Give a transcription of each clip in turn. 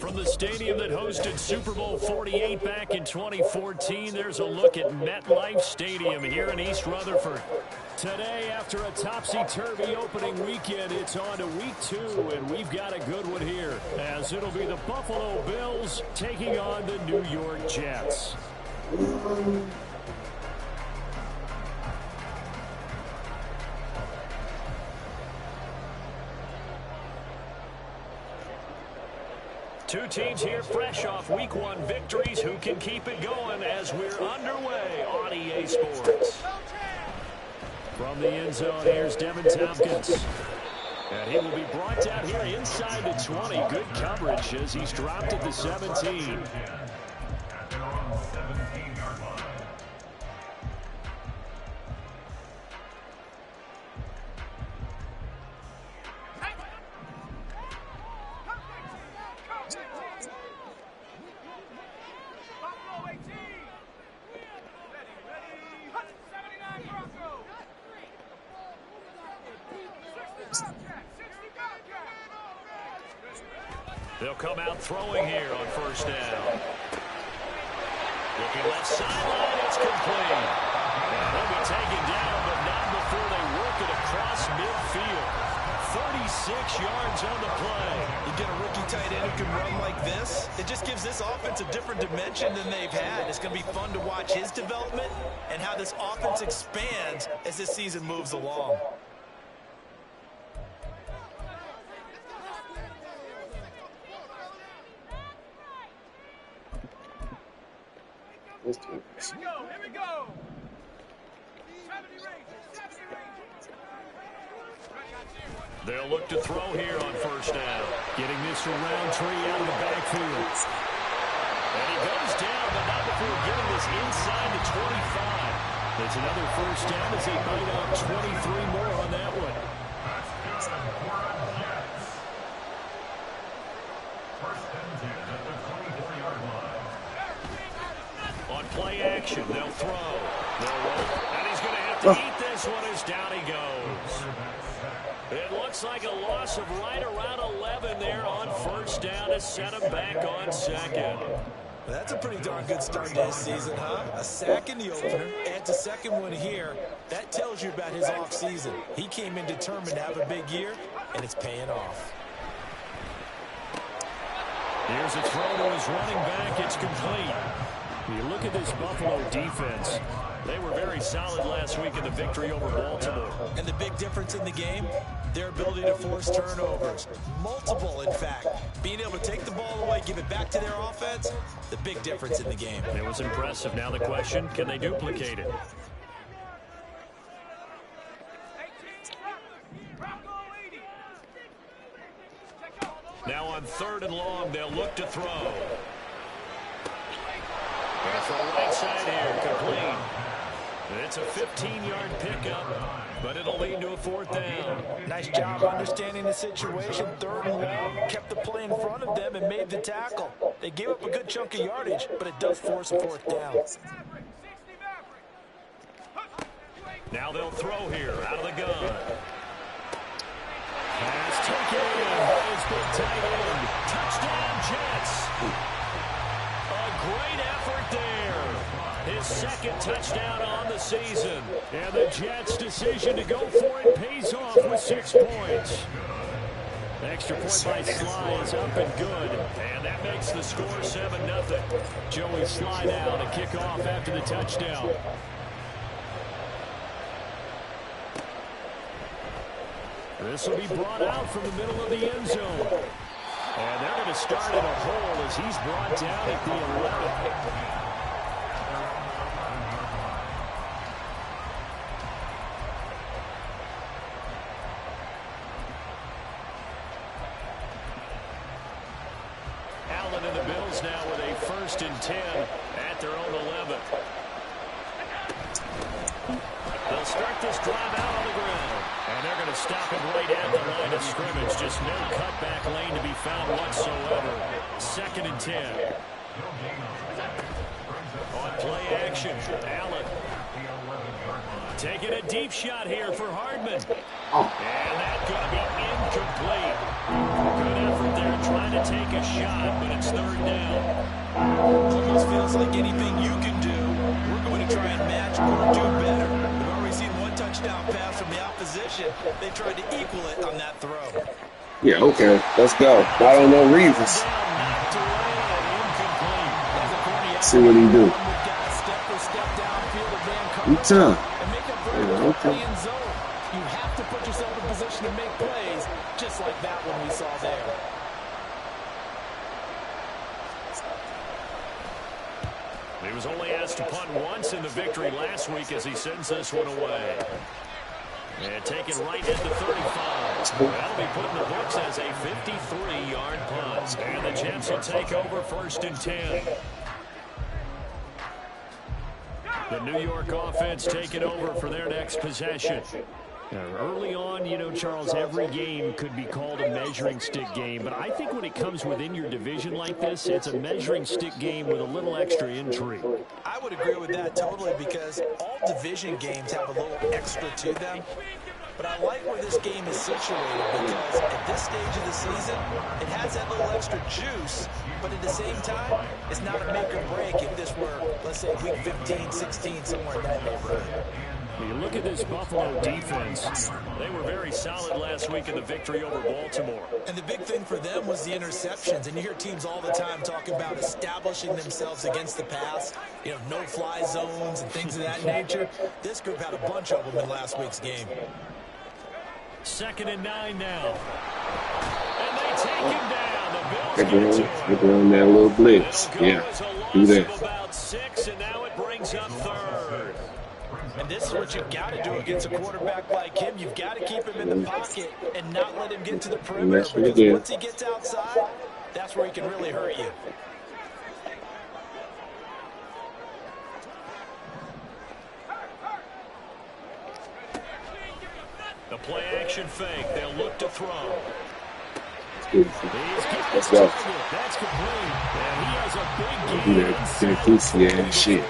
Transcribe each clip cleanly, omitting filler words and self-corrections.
From the stadium that hosted Super Bowl 48 back in 2014, there's a look at MetLife Stadium here in East Rutherford. Today, after a topsy-turvy opening weekend, it's on to week 2, and we've got a good one here, as it'll be the Buffalo Bills taking on the New York Jets. Two teams here fresh off Week 1 victories. Who can keep it going as we're underway on EA Sports? From the end zone, here's Devin Tompkins. And he will be brought down here inside the 20. Good coverage as he's dropped at the 17. They'll come out throwing here on first down. Looking left sideline, it's complete. And they'll be taken down, but not before they work it across midfield. 36 yards on the play. You get a rookie tight end who can run like this, it just gives this offense a different dimension than they've had. It's going to be fun to watch his development and how this offense expands as this season moves along. Here we go. They'll look to throw here on first down. Getting this around tree out of the backfield. And he goes down, but not before getting this inside the 25. It's another first down as he bite on 23 more on that one. On play action, they'll throw. They'll roll. And he's going to have to eat this one as down he goes. It looks like a loss of right around 11 there on first down to set him back on second. Well, that's a pretty darn good start to this season, huh? A sack in the opener, adds a second one here. That tells you about his offseason. He came in determined to have a big year, and it's paying off. Here's a throw to his running back. It's complete. You look at this Buffalo defense. They were very solid last week in the victory over Baltimore. And the big difference in the game, their ability to force turnovers. Multiple, in fact. Being able to take the ball away, give it back to their offense, the big difference in the game. It was impressive. Now the question, can they duplicate it? Now on 3rd and long, they'll look to throw. And from right side here, complete. It's a 15-yard pickup, but it'll lead to a 4th down. Nice job understanding the situation. 3rd and long, kept the play in front of them and made the tackle. They gave up a good chunk of yardage, but it does force a 4th down. Now they'll throw here out of the gun. Pass taken in by his big tight end. Touchdown, Jets. A great effort there. His 2nd touchdown on the season. And the Jets' decision to go for it pays off with 6 points. Extra point by Sly is up and good. And that makes the score 7-0. Joey Sly now to kick off after the touchdown. This will be brought out from the middle of the end zone. And they're going to start at a hole as he's brought down at the 11. Allen and the Bills now with a 1st and 10 at their own 11. They'll start this drive out on the ground. And they're going to stop him right at the line of scrimmage. Just no cutback lane to be found whatsoever. 2nd and 10. On play action, Allen. Taking a deep shot here for Hardman. And that's going to be incomplete. Good effort there trying to take a shot, but it's third down. Almost feels like anything you can do, we're going to try and match or do better. We've already seen one touchdown pass from the opposition. They tried to equal it on that throw. Yeah, okay. Let's go. I don't know reasons. See what he do. It's tough. You have to put yourself in position to make plays, just like that one we saw there. He was only asked to punt once in the victory last week as he sends this one away. And taken right at the 35. That'll be put in the books as a 53-yard punt. And the Jets will take over 1st and 10. The New York offense taking over for their next possession. Early on, you know, Charles, every game could be called a measuring stick game. But I think when it comes within your division like this, it's a measuring stick game with a little extra intrigue. I would agree with that totally because all division games have a little extra to them. But I like where this game is situated because at this stage of the season, it has that little extra juice. But at the same time, it's not a make or break if this were, let's say, week 15, 16, somewhere in that neighborhood. You look at this Buffalo defense. They were very solid last week in the victory over Baltimore. And the big thing for them was the interceptions. And you hear teams all the time talking about establishing themselves against the pass, you know, no-fly zones and things of that nature. This group had a bunch of them in last week's game. 2nd and 9 now. And they take him down. The Bills They're doing that little blitz. Yeah, do that. About 6, and now it brings up 3rd. And this is what you've got to do against a quarterback like him. You've got to keep him in the pocket and not let him get to the perimeter. Because once he gets outside, that's where he can really hurt you. The play action fake. They'll look to throw. Let's go. That's complete. And he has a big Do that goofy ass shit.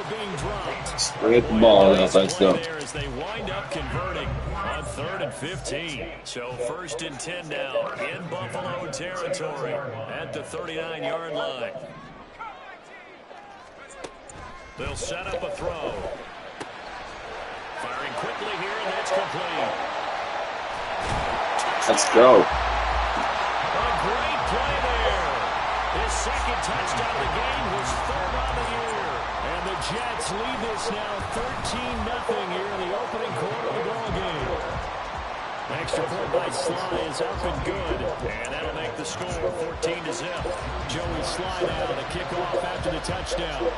Spread the ball out. Let's go. As they wind up converting on 3rd and 15. So 1st and 10 now in Buffalo territory at the 39-yard line. They'll set up a throw. Firing quickly here, and that's complete. Let's go. A great play there. His 2nd touchdown of the game, his 3rd on the year. And the Jets lead this now 13-0 here in the opening quarter of the ball game. Extra point by Sly is up and good. And that'll make the score 14-0. Joey Sly now to kick off after the touchdown.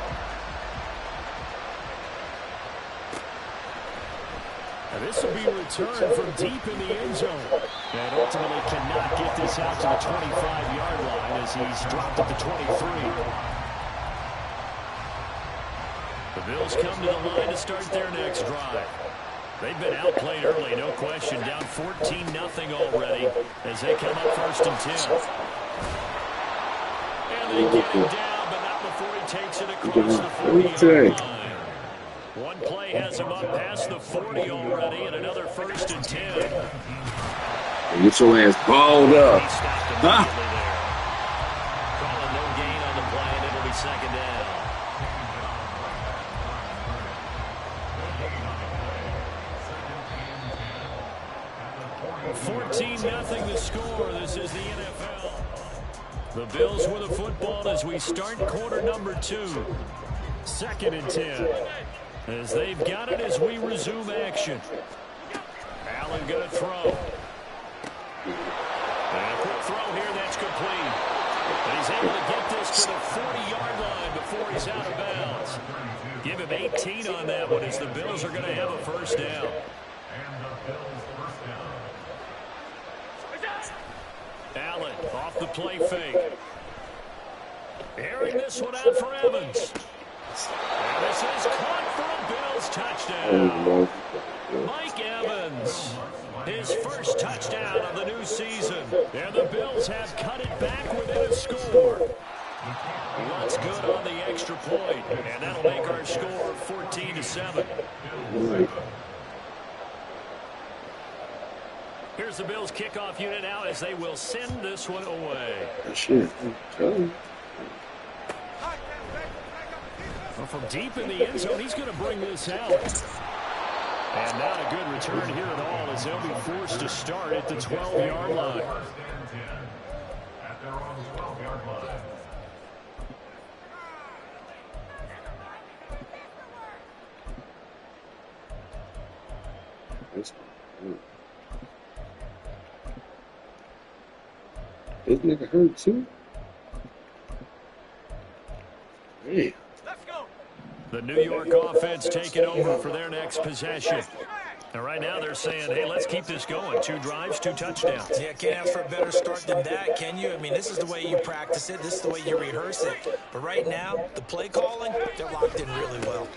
And this will be returned from deep in the end zone. And ultimately cannot get this out to the 25-yard line as he's dropped at the 23. The Bills come to the line to start their next drive. They've been outplayed early, no question. Down 14-0 already as they come up 1st and 10. And they get him down, but not before he takes it across the 40-yard line. One play has him up past the 40 already, and another 1st and 10. Get your ass balled up. Huh? Calling no gain on the play, and it'll be 2nd down. 14-0 the score. This is the NFL. The Bills with the football as we start quarter number 2. 2nd and 10. As they've got it as we resume action. Allen going to throw. And a quick throw here that's complete. And he's able to get this to the 40-yard line before he's out of bounds. Give him 18 on that one as the Bills are going to have a 1st down. Allen off the play fake. Airing this one out for Evans. And this is caught for a Bills touchdown. Mike Evans, his 1st touchdown of the new season. And the Bills have cut it back within a score. What's good on the extra point? And that'll make our score 14-7. Here's the the Bills kickoff unit now as they will send this one away. Shit. Well, from deep in the end zone, he's going to bring this out. And not a good return here at all as they'll be forced to start at the 12-yard line. This nigga hurt too? Hey. The New York offense taking over for their next possession. And right now they're saying, hey, let's keep this going. 2 drives, 2 touchdowns. Yeah, can't ask for a better start than that, can you? I mean, this is the way you practice it. This is the way you rehearse it. But right now, the play calling, they're locked in really well.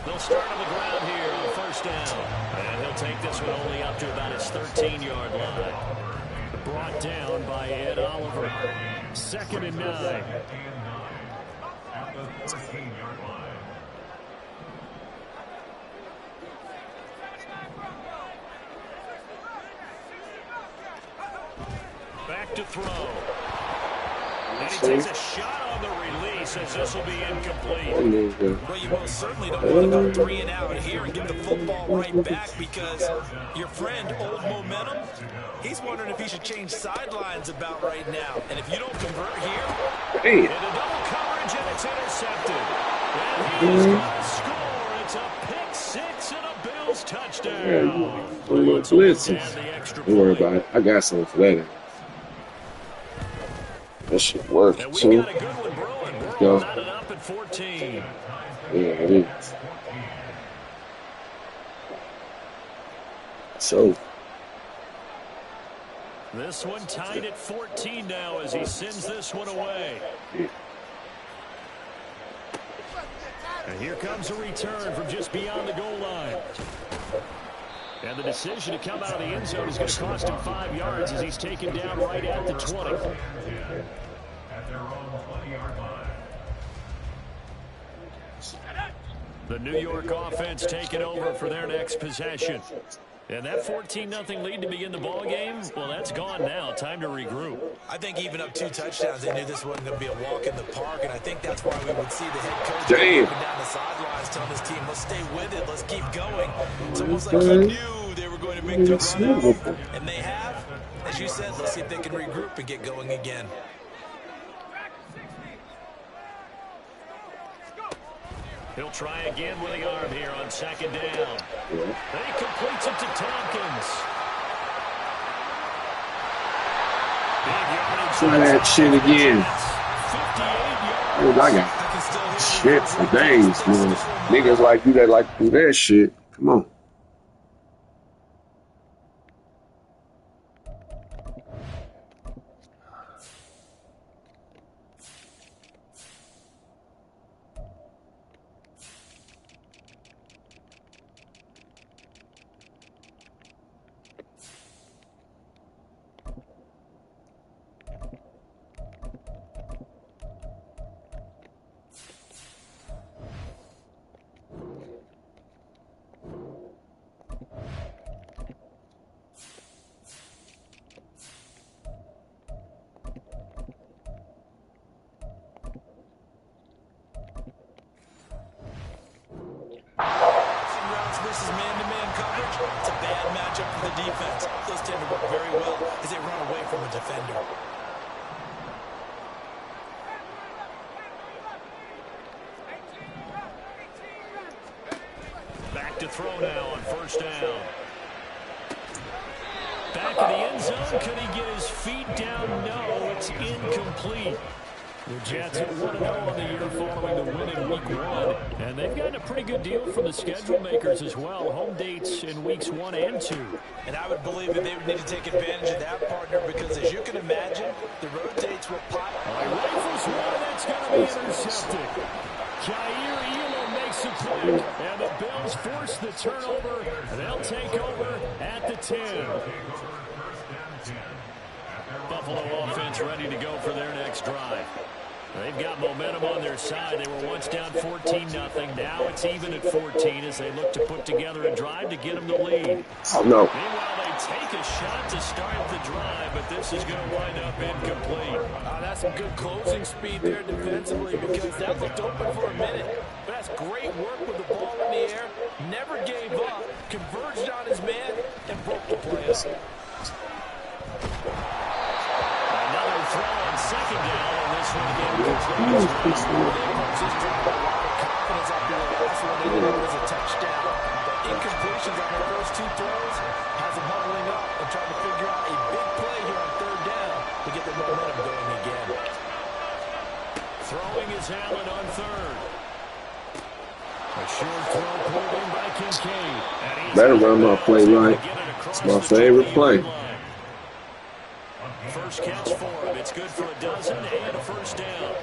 They'll start on the ground here on first down. And he'll take this one only up to about his 13-yard line. Brought down by Ed Oliver. 2nd and 9. Back to throw. And he takes a shot on the release as this will be incomplete. Well, you most certainly don't want to go 3 and out here and get the football right back because your friend, Old Momentum, he's wondering if he should change sidelines about right now. And if you don't convert here, Hey. into double coverage and it's intercepted. And he's going to score. It's a pick 6 and a Bills touchdown. Don't worry about it. I got something for that. That shit worked And we too. got a good one brewing. We're Go. all knotted up at 14. Yeah, it is. So, This one tied at 14 now as he sends this one away. yeah. And here comes a return from just beyond the goal line. And the decision to come out of the end zone is going to cost him 5 yards as he's taken down right at the 20. The New York offense taking over for their next possession. And that 14-0 lead to begin the ball game, well, that's gone now. Time to regroup. I think even up 2 touchdowns, they knew this wasn't going to be a walk in the park, and I think that's why we would see the head coach Damn. up and down the sidelines telling his team, let's stay with it, let's keep going. It's almost like he knew they were going to make the run out, and they have. As you said, let's see if they can regroup and get going again. He'll try again with the arm here on 2nd down. Yeah. And he completes it to Tompkins. Big yardage. Try that shit again. 58 yards. Dude, I got shit for days, man. Niggas like you that like to do that shit. Come on. Versus man-to-man coverage, it's a bad matchup for the defense. Those tend to work very well as they run away from a defender. Back to throw now on 1st down. Back in the end zone. Could he get his feet down? No, it's incomplete. The Jets are 1-0 on the year following the win in Week 1. And they've gotten a pretty good deal from the schedule makers as well. Home dates in Weeks 1 and 2. And I would believe that they would need to take advantage of that, partner, because as you can imagine, the road dates will pop. Rifles one, that's going to be intercepted. Jair Elam makes a play, and the Bills force the turnover. They'll take over at the 10. Buffalo offense ready to go for their next drive. They've got momentum on their side. They were once down 14-0. Now it's even at 14 as they look to put together a drive to get them the lead. Oh, no. Meanwhile, they take a shot to start the drive, but this is going to wind up incomplete. That's some good closing speed there defensively because that looked open for a minute. But that's great work with the ball in the air. Never gave up, converged on his man, and broke the play up. Another throw on second down, and this one again. Just dropped a lot of confidence after the last one. They did it was a touchdown. But incompletions on the first two throws has them huddling up and trying to figure out a big play here on third down to get the momentum going again. Throwing is Allen on third. A short throw pulled in by Kincaid. Better run my play right. It's my favorite play. First catch for him. It's good for a dozen and a first down.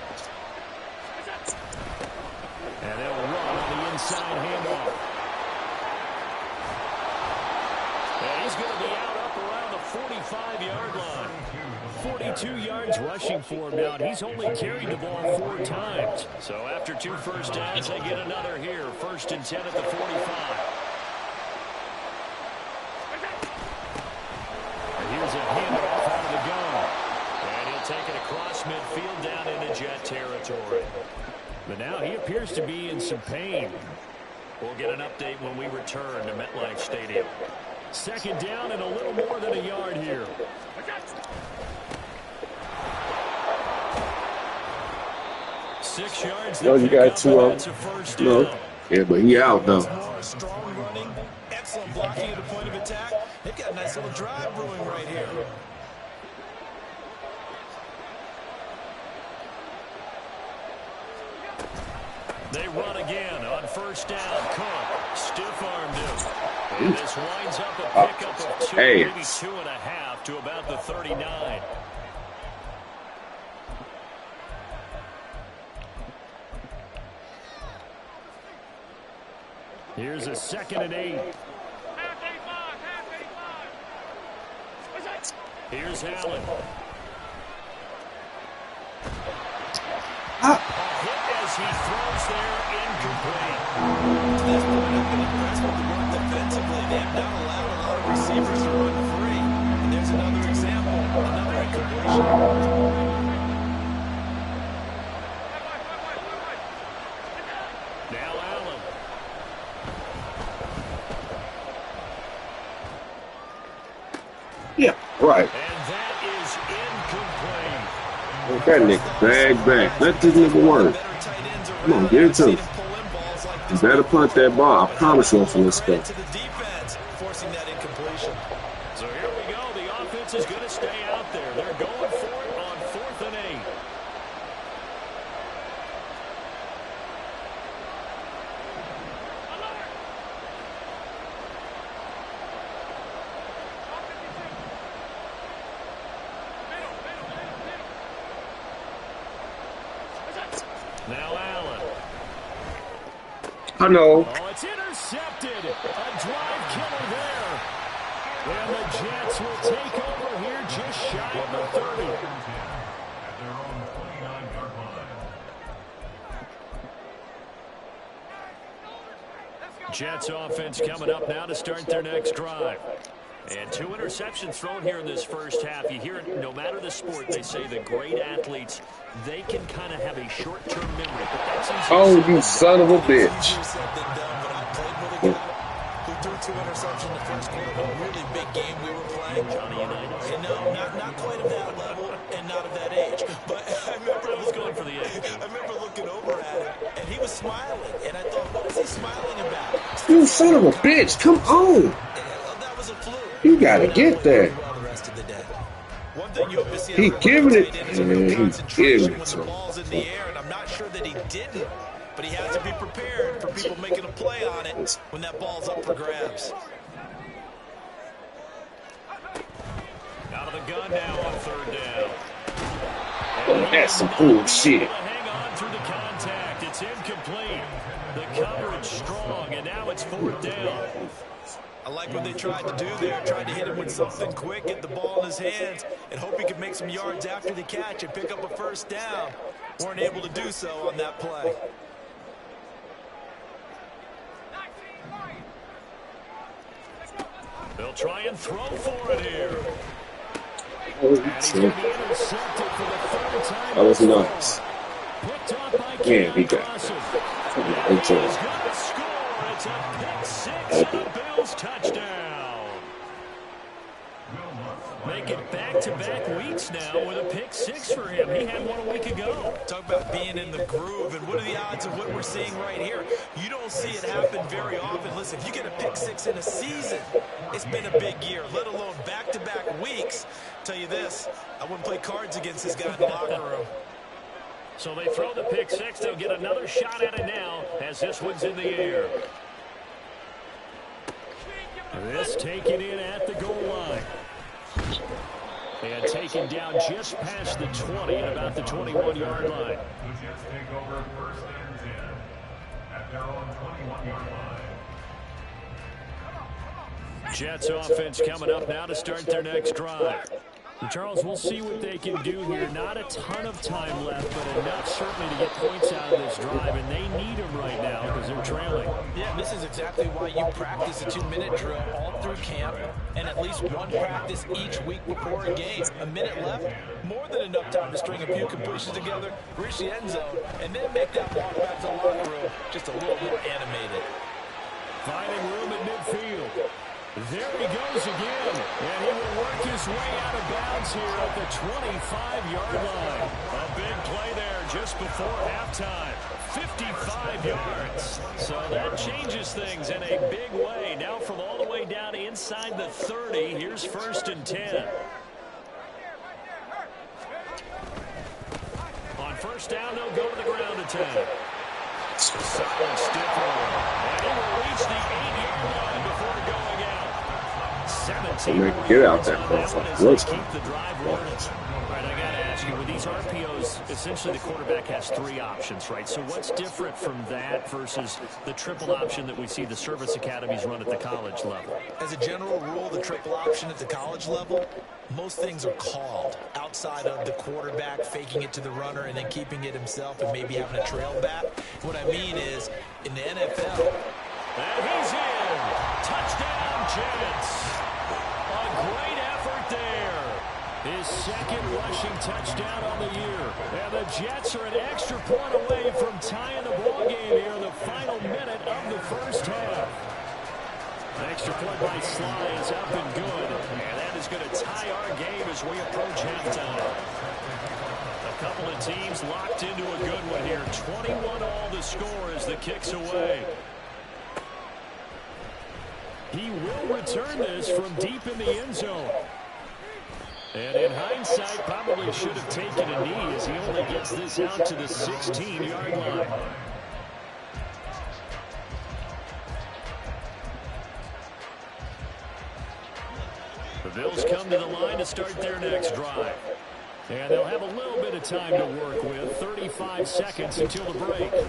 And they'll run on the inside handoff. And he's going to be out up around the 45-yard line. 42 yards rushing for him now, and he's only carried the ball 4 times. So after 2 first downs, they get another here. 1st and 10 at the 45. Here's a handoff out of the gun. And he'll take it across midfield down into Jet territory. But now he appears to be in some pain. We'll get an update when we return to MetLife Stadium. 2nd down and a little more than a yard here. Six yards. No, you got 2 up. No. Yeah, but he out though. Strong running, excellent blocking at the point of attack. They've got a nice little drive brewing right here. They run again on 1st down. Cook stiff-armed him. And this winds up a pickup of 2, maybe 2.5 to about the 39. Here's a 2nd and 8. Here's Allen. A hit as he throws there, incomplete. To this point, I've been impressed with the work defensively. They have not allowed a lot of receivers to run free. And there's another example, another incompletion. Now Allen. Yeah, right. And that is incomplete. Let that nigga bag back. Let this nigga work. Come on, get it to him. You better punt that ball. I promise you for this stuff. Forcing that incompletion. So here we go. The offense is going to stay out there. They're going for it on 4th and 8. Now Allen. I know. Oh, it's intercepted. A drive killer there. And the Jets will take over here just shy of the 30. Jets offense coming up now to start their next drive. And 2 interceptions thrown here in this first half. You hear it, no matter the sport, they say the great athletes, they can kind of have a short-term memory. But that's easy. Oh, you son of a bitch. Who threw 2 interceptions in the first quarter of a really big game we were playing. Johnny Unitas. And no, not quite of that level and not of that age. But I remember I was going for the age. I remember looking over at him, and he was smiling. And I thought, what is he smiling about? You son of a bitch. Come on. That was a fluke. You gotta get there. He giving it. Yeah, he's giving it to him. Balls in the air, and I'm not sure that he didn't, but he has to be prepared for people making a play on it when that ball's up for grabs. Out of the gun now on 3rd down. Oh, that's some bullshit. Hang on through the contact. It's incomplete. The coverage strong, and now it's 4th down. I like what they tried to do there, tried to hit him with something quick, get the ball in his hands, and hope he could make some yards after the catch and pick up a first down. Weren't able to do so on that play. They'll try and throw for it here. Oh, And he's going to be intercepted for the third time. that was nuts. Picked off by Yeah, he Keon got Dawson. it. And Good he's job. going to score. It's a pick six and a Bills touchdown. Make it back-to-back weeks now with a pick six for him. He had one a week ago. Talk about being in the groove, and what are the odds of what we're seeing right here? You don't see it happen very often. Listen, if you get a pick six in a season, it's been a big year, let alone back-to-back weeks. Tell you this, I wouldn't play cards against this guy in the locker room. So they throw the pick six. They'll get another shot at it now as this one's in the air. This taken in at the goal line. And taken down just past the 20 at about the 21-yard line. The Jets take over first and 10 at their own 21-yard line. Jets offense coming up now to start their next drive. And Charles, we'll see what they can do here. Not a ton of time left, but enough certainly to get points out of this drive, and they need them right now because they're trailing. Yeah, this is exactly why you practice a 2-minute drill all through camp and at least one practice each week before a game. A minute left, more than enough time to string a few completions together, reach the end zone, and then make that walk back to the locker room just a little more animated. Finding room at midfield. There he goes again, and he will work his way out of bounds here at the 25-yard line. A big play there just before halftime. 55 yards. So that changes things in a big way. Now from all the way down inside the 30, here's first and 10. On first down, they'll go to the ground attack. Solid stiff arm. And he will reach the 8-yard line before going out. 17 Get out there, folks. Let's keep the drive running. All right, I got to ask you, with these RPOs, essentially the quarterback has three options, right? So what's different from that versus the triple option that we see the service academies run at the college level? As a general rule, the triple option at the college level, most things are called outside of the quarterback faking it to the runner and then keeping it himself and maybe having a trail back. What I mean is, in the NFL... And he's in. Touchdown, Jets. A great effort there. His second rushing touchdown on the year. And the Jets are an extra point away from tying the ball game here in the final minute of the first half. An extra point by Sly is up and good. And that is going to tie our game as we approach halftime. A couple of teams locked into a good one here. 21-all the score as the kick's away. He will return this from deep in the end zone. And in hindsight, probably should have taken a knee as he only gets this out to the 16-yard line. The Bills come to the line to start their next drive. And they'll have a little bit of time to work with. 35 seconds until the break. They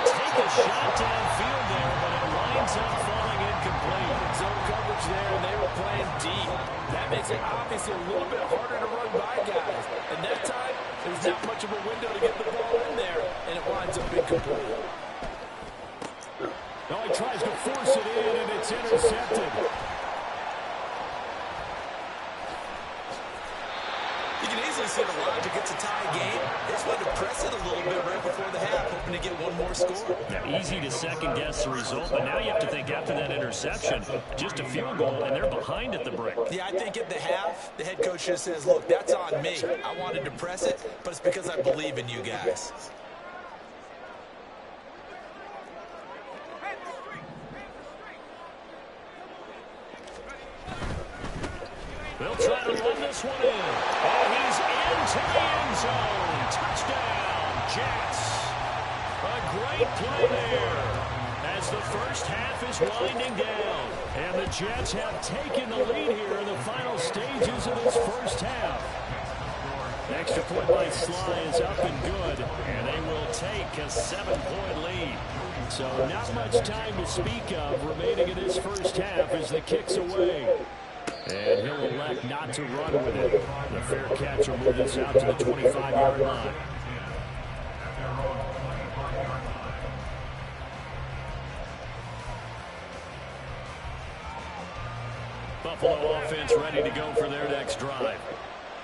take a shot downfield there, but it winds up falling incomplete. Zone coverage there, and they were playing deep. That makes it obviously a little bit harder to run by guys. And that time, there's not much of a window to get the ball in there, and it winds up incomplete. Now he tries to force it in, and it's intercepted. You can easily see the logic. It's a tie game. They just wanted to press it a little bit right before the half, hoping to get one more score. Now, easy to second-guess the result, but now you have to think after that interception, just a field goal, and they're behind at the break. Yeah, I think at the half, the head coach just says, look, that's on me. I wanted to press it, but it's because I believe in you guys. They'll try to run this one in. And he's into the end zone. Touchdown, Jets. A great play there as the first half is winding down. And the Jets have taken the lead here in the final stages of this first half. Extra point by Sly is up and good. And they will take a 7-point lead. So not much time to speak of remaining in this first half as the kick's away. And he'll elect not to run with it. The fair catch will move this out to the 25-yard line. offense ready to go for their next drive.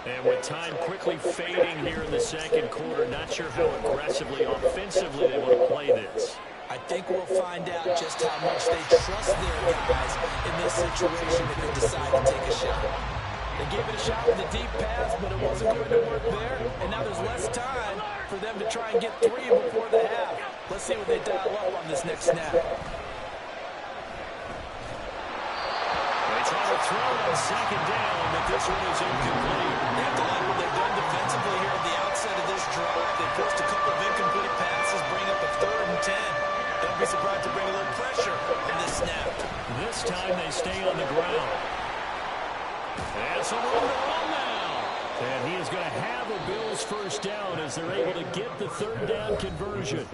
And with time quickly fading here in the second quarter, not sure how aggressively, offensively they want to play this. I think we'll find out just how much they trust their guys in this situation if they decide to take a shot. They gave it a shot with a deep pass, but it wasn't going to work there. And now there's less time for them to try and get 3 before the half. Let's see what they dial up on this next snap. They try to throw on second down, but this one is incomplete. They have to like what they've done defensively here at the outset of this drive. They forced a couple of incomplete passes, bring up a 3rd and 10. Don't be surprised to bring a little pressure in this snap. This time they stay on the ground. And some room to run now. And he is going to have a Bills first down as they're able to get the 3rd down conversion.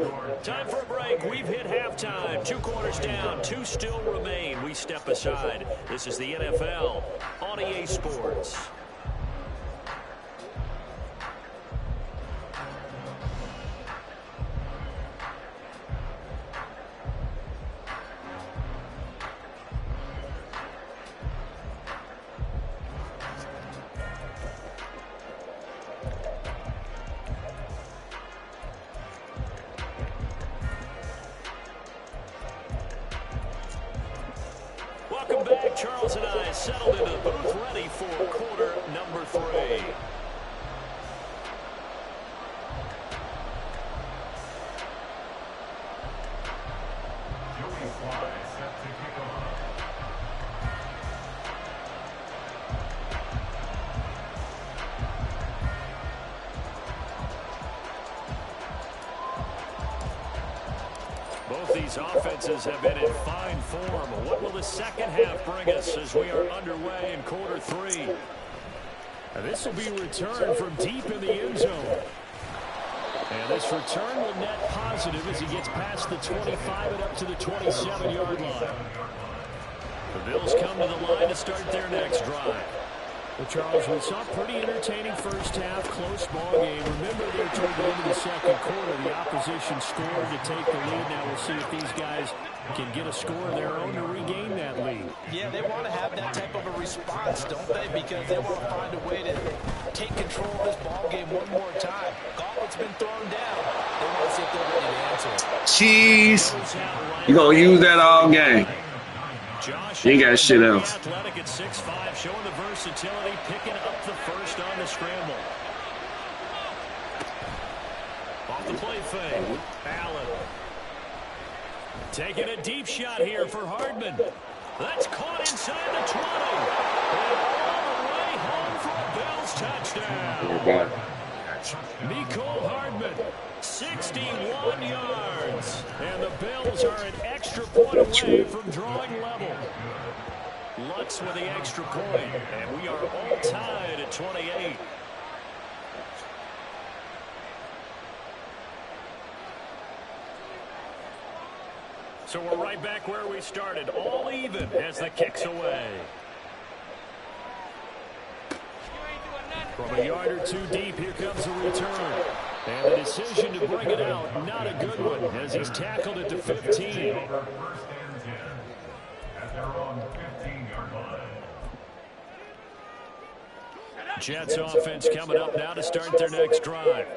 Time for a break. We've hit halftime. 2 quarters down. 2 still remain. We step aside. This is the NFL on EA Sports. Welcome back. Charles and I settled into the booth ready for quarter number 3. Joey Sly set to kick off. Both these offenses have been in fine form. What will the second half bring us as we are underway in quarter 3? And this will be returned from deep in the end zone. And this return will net positive as he gets past the 25 and up to the 27-yard line. The Bills come to the line to start their next drive. Well, Charles, we saw a pretty entertaining first half, close ball game. Remember there toward the end of the second quarter, the opposition scored to take the lead. Now we'll see if these guys can get a score of their own to regain that lead. Yeah, they want to have that type of a response, don't they? Because they want to find a way to take control of this ball game one more time. Gauntlet's been thrown down. They want to see if they're ready to answer it. Cheese. You gonna use that all game. Josh You ain't got shit else. Athletic at 6'5", showing the versatility, picking up the first on the scramble. Off the play fake. Allen. Taking a deep shot here for Hardman. That's caught inside the 20. And all the way home for a Bills touchdown. Mecole Hardman, 61 yards. And the Bills are an extra point away from drawing level. Lutz with the extra point, and we are all tied at 28. So we're right back where we started, all even as the kick's away. From a yard or 2 deep, here comes a return. And the decision to bring it out, not a good one, as he's tackled at the 15. First and 10 at their own 15-yard line. Jets offense coming up now to start their next drive.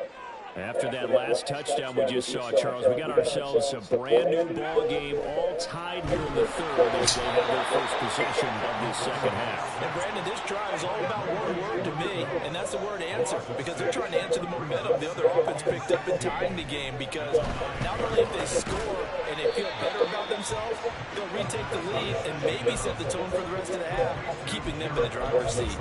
After that last touchdown we just saw, Charles, we got ourselves a brand new ball game, all tied here in the 3rd as they have their first possession of this second half. And Brandon, this drive is all about one word to me, and that's the word answer, because they're trying to answer the momentum the other offense picked up in tying the game, because not only if they score and they feel better about themselves, they'll retake the lead and maybe set the tone for the rest of the half, keeping them in the driver's seat.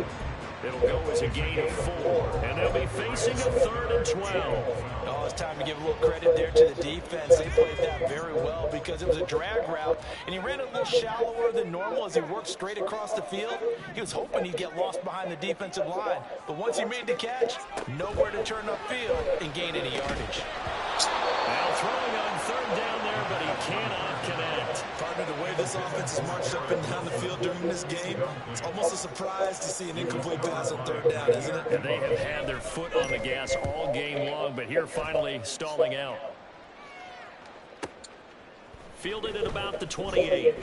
It'll go as a gain of 4, and they'll be facing a 3rd and 12. Oh, it's time to give a little credit there to the defense. They played that very well because it was a drag route, and he ran a little shallower than normal as he worked straight across the field. He was hoping he'd get lost behind the defensive line, but once he made the catch, nowhere to turn upfield and gain any yardage. Now throwing on 3rd down there, but he cannot connect. Partner, the way this offense has marched up and down the field during this game, it's almost a surprise to see an incomplete pass on 3rd down, isn't it? And they have had their foot on the gas all game long, but here finally stalling out. Fielded at about the 28.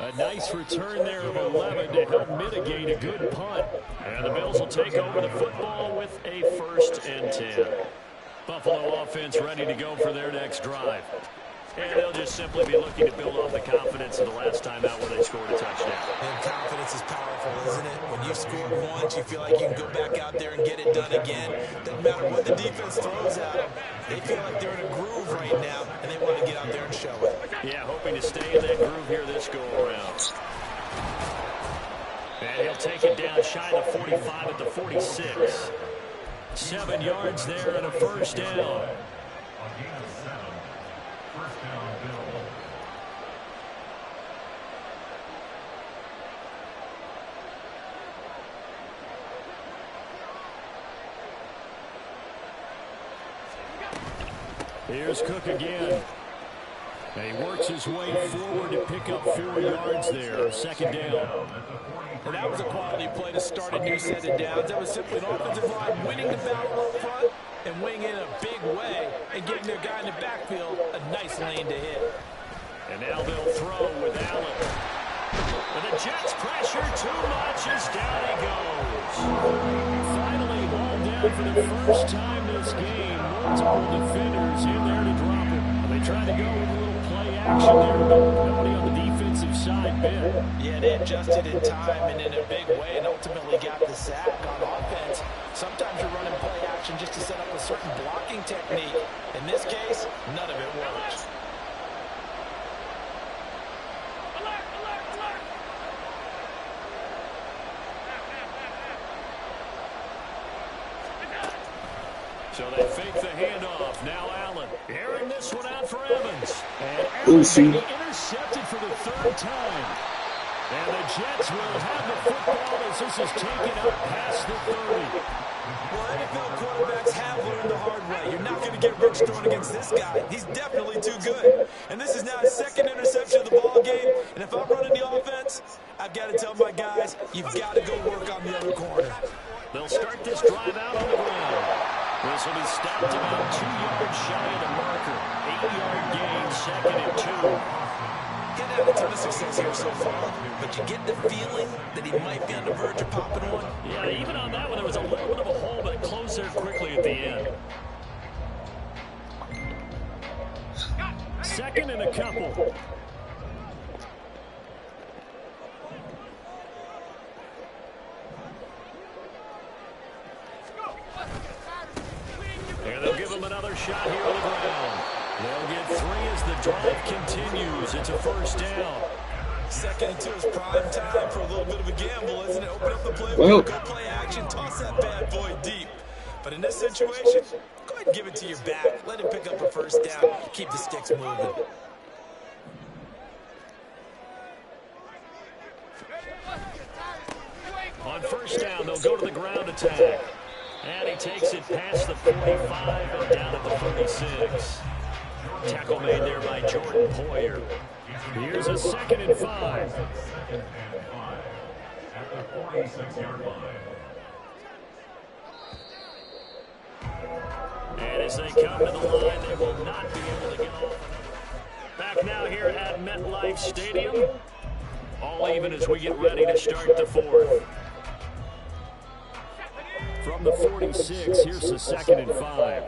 A nice return there of 11 to help mitigate a good punt. And the Bills will take over the football with a 1st and 10. Buffalo offense ready to go for their next drive. And they'll just simply be looking to build off the confidence of the last time out where they scored a touchdown. And confidence is powerful, isn't it? When you've scored once, you feel like you can go back out there and get it done again. Doesn't matter what the defense throws at them. They feel like they're in a groove right now, and they want to get out there and show it. Yeah, hoping to stay in that groove here this go-around. And he'll take it down shy of the 45 at the 46. 7 yards there and a 1st down. Here's Cook again. And he works his way forward to pick up 4 yards there. 2nd down. And that was a quality play to start a new set of downs. That was simply an offensive line winning the battle up front and winning in a big way and getting their guy in the backfield a nice lane to hit. And now they'll throw with Allen. And the Jets pressure too much as down he goes. Finally hauled down for the first time this game. Multiple defenders in there to drop him. They try to go with a little play action there, but nobody on the defensive side bit. Yeah, they adjusted in time and in a big way and ultimately got the sack on offense. Sometimes you're running play action just to set up a certain blocking technique. In this case, none of it worked. So they fake the handoff. Now Allen airing this one out for Evans. And Evans intercepted for the 3rd time. And the Jets will have the football as this is taken up past the 30. Well, NFL quarterbacks have learned the hard way. You're not going to get rich throwing against this guy. He's definitely too good. And this is now his 2nd interception of the ball game. And if I'm running the offense, I've got to tell my guys, you've got to go work on the other corner. They'll start this drive out on the ground. This will be stopped about 2 yards shy of the marker. 8-yard gain, 2nd and 2. He's had a ton of success here so far, but you get the feeling that he might be on the verge of popping one. Yeah, even on that one, there was a little bit of a hole, but it closed there quickly at the end. 2nd and a couple. And they'll give him another shot here on the ground. They'll get 3 as the drive continues. It's a 1st down. 2nd and 2 is prime time for a little bit of a gamble, isn't it? Open up the play, go play action, toss that bad boy deep. But in this situation, go ahead and give it to your back. Let him pick up a 1st down. Keep the sticks moving. On 1st down, they'll go to the ground attack. And he takes it past the 45 and down at the 36. Tackle made there by Jordan Poyer. Here's a 2nd and 5. At the 46-yard line. And as they come to the line, they will not be able to get off. Back now here at MetLife Stadium. All even as we get ready to start the 4th. From the 46, here's the 2nd and 5.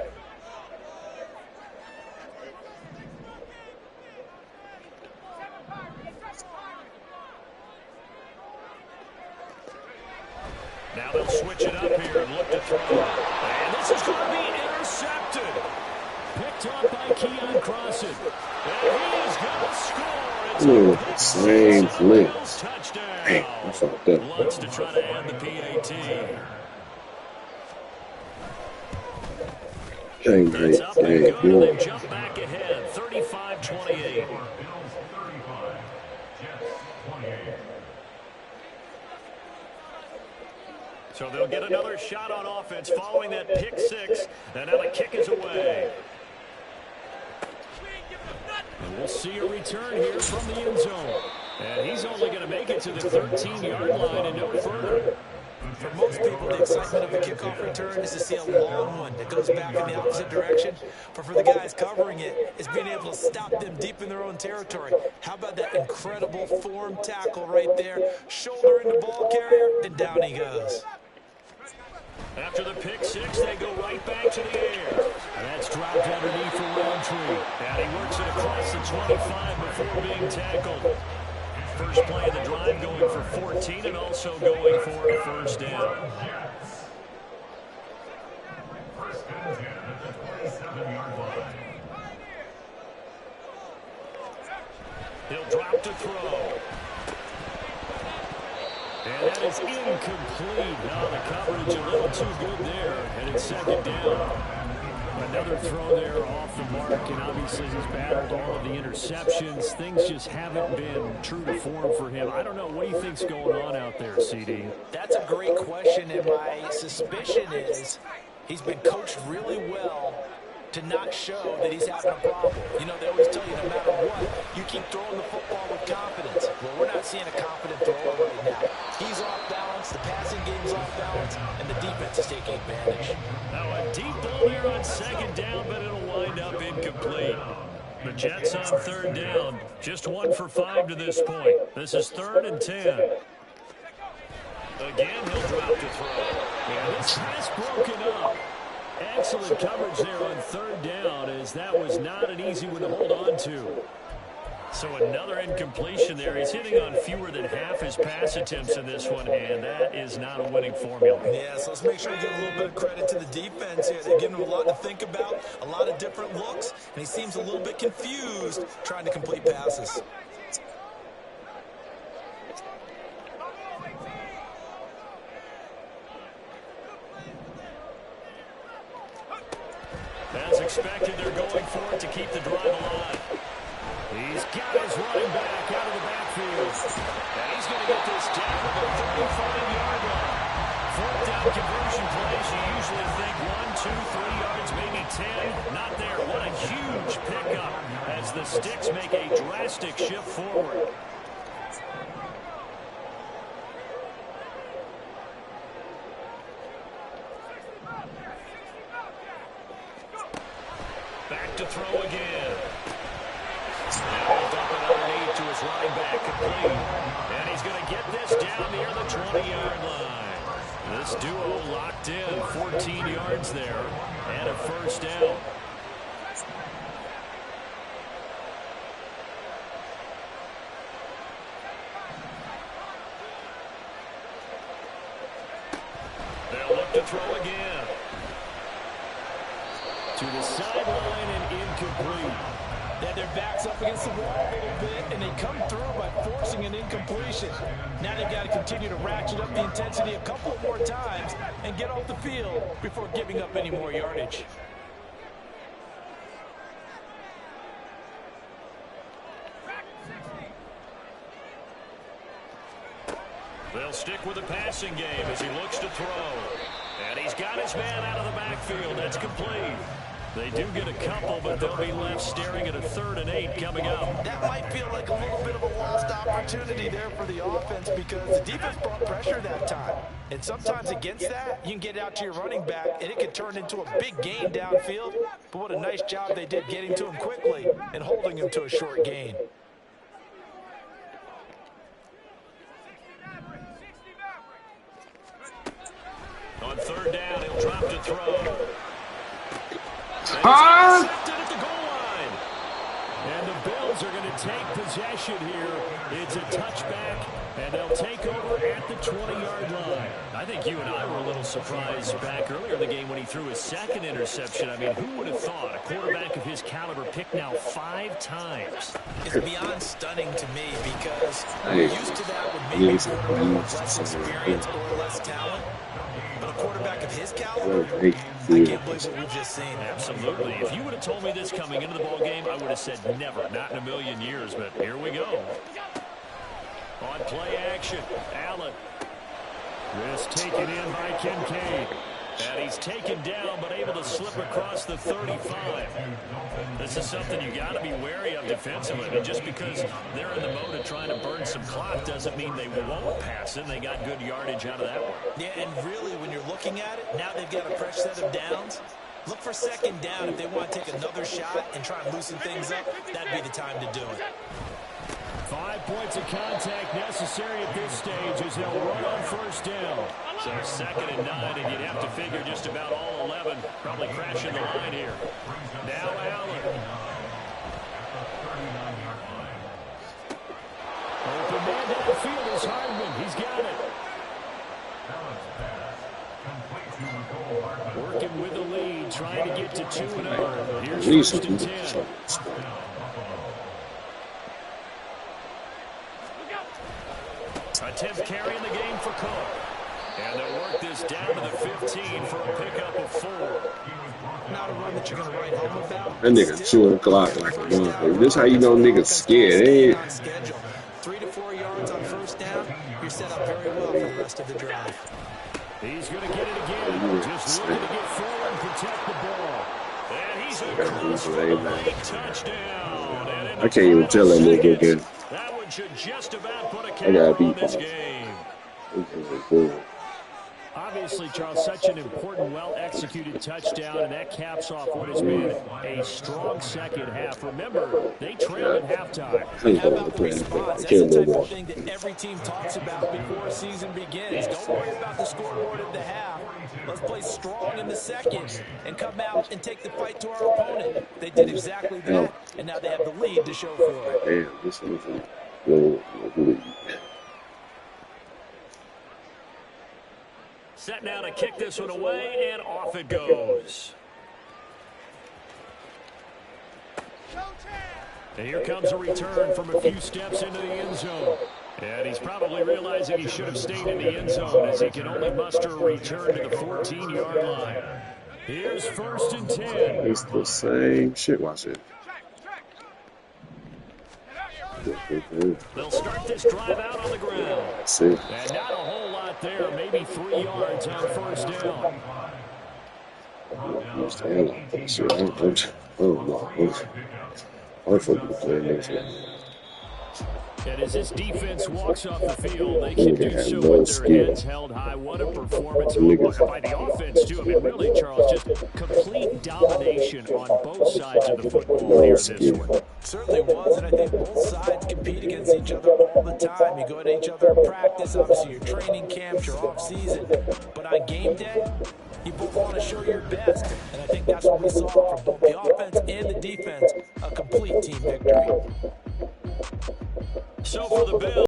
Now they'll switch it up here and look to throw. And this is going to be intercepted. Picked up by Keon Crossan. And he is going to score. Ooh, same flip. Hey, I fucked up. Wants to try to add the PAT. It's up and good, and they jump back ahead, 35-28. So they'll get another shot on offense following that pick 6, and now the kick is away. And we'll see a return here from the end zone. And he's only going to make it to the 13-yard line and no further. For most people, the excitement of a kickoff return is to see a long one that goes back in the opposite direction. But for the guys covering it, it's being able to stop them deep in their own territory. How about that incredible form tackle right there? Shoulder in the ball carrier, and down he goes. After the pick six, they go right back to the air. And that's dropped underneath for Roundtree. And he works it across the 25 before being tackled. First play of the drive going for 14 and also going for a first down. First and 10 at the 27-yard line. He'll drop to throw. And that is incomplete. Now the coverage a little too good there. And it's second down. Another throw there off the mark, and obviously he's battled all of the interceptions. Things just haven't been true to form for him. I don't know. What do you think's going on out there, CD? That's a great question, and my suspicion is he's been coached really well to not show that he's having a problem. You know, they always tell you no matter what, you keep throwing the football with confidence. Well, we're not seeing a confident thrower right now. He's off balance, the passing game's off balance, and the defense is taking advantage. Now a deep ball there on second down, but it'll wind up incomplete. The Jets on third down. Just 1 for 5 to this point. This is 3rd and 10. Again, he'll drop to throw. And this pass broken up. Excellent coverage there on third down, as that was not an easy one to hold on to. So another incompletion there. He's hitting on fewer than half his pass attempts in this one, and that is not a winning formula. Yeah, so let's make sure we give a little bit of credit to the defense here. They're giving him a lot to think about, a lot of different looks, and he seems a little bit confused trying to complete passes. As expected, they're going for it to keep the drive alive. He's got his running back out of the backfield. And he's going to get this down to the 35-yard line. Fourth down conversion plays, you usually think 1, 2, 3 yards, maybe 10. Not there. What a huge pickup as the Sticks make a drastic shift forward. Back to throw again. Now he'll dump it underneath to his running back, complete. And he's going to get this down near the 20-yard line. This duo locked in, 14 yards there, and a first down. They'll look to throw again. To the sideline and incomplete. Then their back's up against the wall a little bit, and they come through by forcing an incompletion. Now they've got to continue to ratchet up the intensity a couple more times and get off the field before giving up any more yardage. They'll stick with the passing game as he looks to throw. And he's got his man out of the backfield. That's complete. They do get a couple, but they'll be left staring at a 3rd and 8 coming up. That might feel like a little bit of a lost opportunity there for the offense because the defense brought pressure that time. And sometimes against that, you can get out to your running back, and it can turn into a big gain downfield. But what a nice job they did getting to him quickly and holding him to a short gain. On 3rd down, he'll drop to throw. Huh? At the goal line. And the Bills are going to take possession here. It's a touchback, and they'll take over at the 20-yard line. I think you and I were a little surprised back earlier in the game when he threw his 2nd interception. I mean, who would have thought a quarterback of his caliber picked now 5 times? It's beyond stunning to me because we're used to that with maybe a quarterback with less experience or less talent. But a quarterback of his caliber, I can't believe what we've just seen. Absolutely. If you would have told me this coming into the ball game, I would have said never, not in a million years. But here we go. On play action, Allen. This taken in by Kincaid. And he's He's taken down, but able to slip across the 35. This is something you got to be wary of defensively. I mean, just because they're in the mode of trying to burn some clock doesn't mean they won't pass it. They got good yardage out of that one. Yeah, and really, when you're looking at it, now they've got a fresh set of downs. Look for second down if they want to take another shot and try and loosen things up. That'd be the time to do it. 5 points of contact necessary at this stage as they'll run on first down. So 2nd and 9, and you'd have to figure just about all 11 probably crashing the line here. Now Allen. Open man downfield is Hardman. He's got it. Working with the lead, trying to get to 2-0. Here's 1st and 10. A 10th carry in the game for Cook. And they'll work this down to the 15 for a pickup of 4. Not a run that you're going to write home about. That nigga chewing the clock like a motherfucker. This how you know niggas scared. They ain't 3 to 4 yards on first down. You're set up very well for the rest of the drive. He's going to get it again. Just looking to get forward and protect the ball. And he's across for a late touchdown. I can't even tell that nigga again. That one should just about put a I cap gotta on beat this Bob. game. Cool. Obviously, Charles, such an important, well-executed touchdown, and that caps off what has been a strong second half. Remember, they trailed at halftime. How about the response? That's the type of thing that every team talks about before a season begins. Don't worry about the scoreboard at the half. Let's play strong in the second and come out and take the fight to our opponent. They did exactly that, and now they have the lead to show for it. Damn, this one is really. Set now to kick this one away, and off it goes. And here comes a return from a few steps into the end zone. And he's probably realizing he should have stayed in the end zone as he can only muster a return to the 14-yard line. Here's 1st and 10. It's the same shit. Watch it. They'll start this drive out on the ground. See? And not a whole lot there, maybe 3 yards on first down. And as this defense walks off the field, they can do so with their heads held high. What a performance by the offense, too. I mean, really, Charles, just complete domination on both sides of the football here in this one. Certainly was, and I think both sides compete against each other all the time. You go to each other in practice, obviously your training camps, your off-season. But on game day, you both want to show your best. And I think that's what we saw from both the offense and the defense, a complete team victory. So for the Bills.